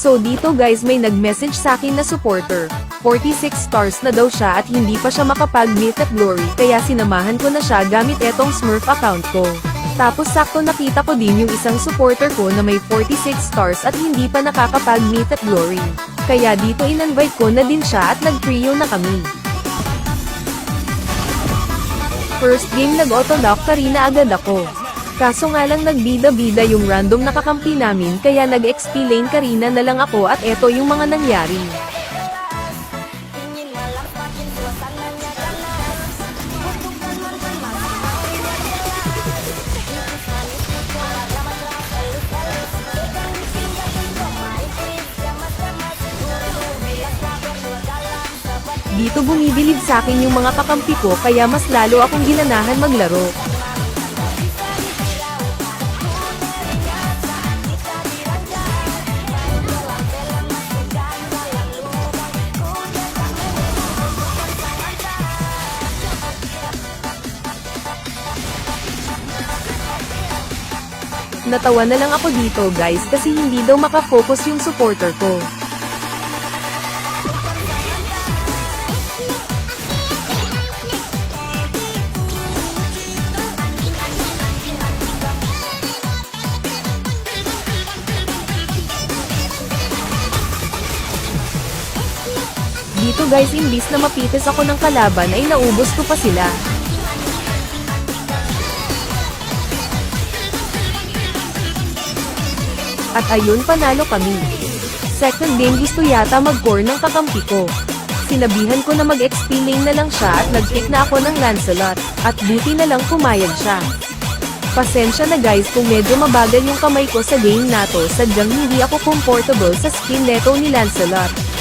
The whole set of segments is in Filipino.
So dito guys may nag-message sa akin na supporter. 46 stars na daw siya at hindi pa siya makapag-meet at glory kaya sinamahan ko na siya gamit etong Smurf account ko. Tapos sakto nakita ko din yung isang supporter ko na may 46 stars at hindi pa nakakapag-meet at glory. Kaya dito in-invite ko na din siya at nag-trio na kami. First game nag-autolock Karina agad ako. Kaso nga lang nagbida-bida yung random nakakampi namin kaya nag-XP lane Karina na lang ako at eto yung mga nangyari. Dito bumibilib sa akin yung mga kakampi ko kaya mas lalo akong ginanahan maglaro. Natawa na lang ako dito guys kasi hindi daw makafocus yung supporter ko. Dito guys imbis na mapitis ako ng kalaban ay naubos ko pa sila. At ayun panalo kami. Second game gusto yata mag-core ng kakampi ko. Sinabihan ko na mag-XP lane na lang siya at nag-pick na ako ng Lancelot. At buti na lang pumayag siya. Pasensya na guys kung medyo mabagal yung kamay ko sa game na to sadyang hindi ako comfortable sa skin neto ni Lancelot.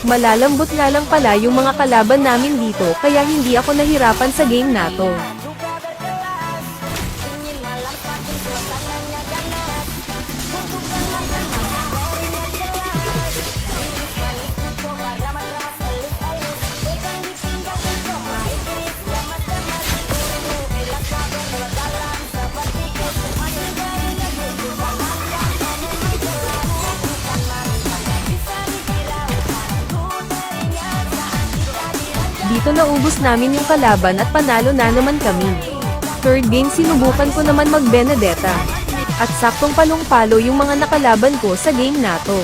Malalambot nga lang pala yung mga kalaban namin dito kaya hindi ako nahirapan sa game na to. Dito naubos namin yung kalaban at panalo na naman kami. Third game sinubukan ko naman mag-Benedetta. At saktong palong-palo yung mga nakalaban ko sa game na to.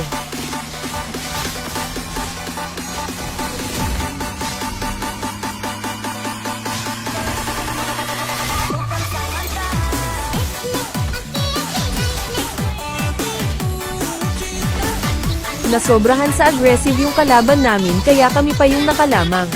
Nasobrahan sa aggressive yung kalaban namin kaya kami pa yung nakalamang.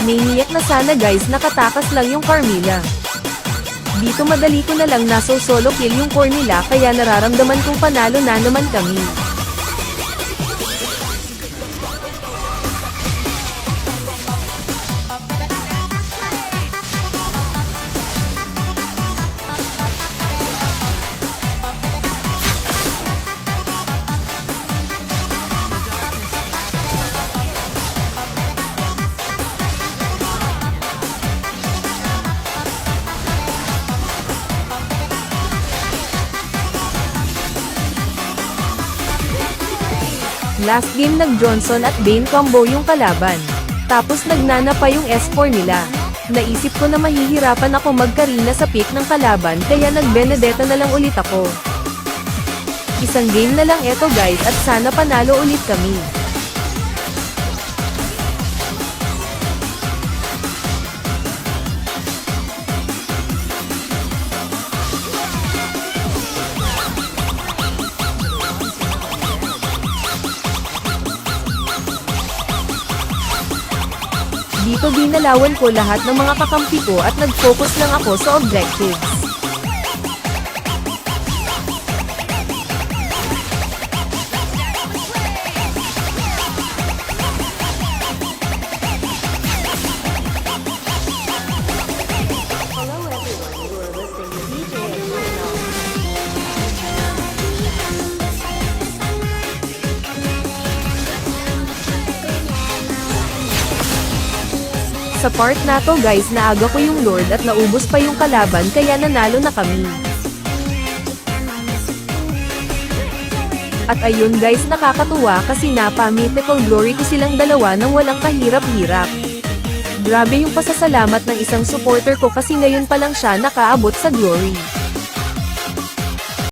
Maniac na sana guys nakatakas lang yung Carmilla. Dito madali ko na lang solo kill yung core nila kaya nararamdaman kong panalo na naman kami. Last game nag-Johnson at Bane combo yung kalaban. Tapos nagnana pa yung S4 nila. Naisip ko na mahihirapan ako mag-Karina sa pick ng kalaban kaya nag-Benedetta na lang ulit ako. Isang game na lang eto guys at sana panalo ulit kami. dito dinalawan ko lahat ng mga kakampi ko at nag-focus lang ako sa objectives. Sa part na to guys, naaga ko yung Lord at naubos pa yung kalaban kaya nanalo na kami. At ayun guys, nakakatuwa kasi napa-mythical glory ko silang dalawa nang walang kahirap-hirap. Grabe yung pasasalamat ng isang supporter ko kasi ngayon pa lang siya nakaabot sa glory.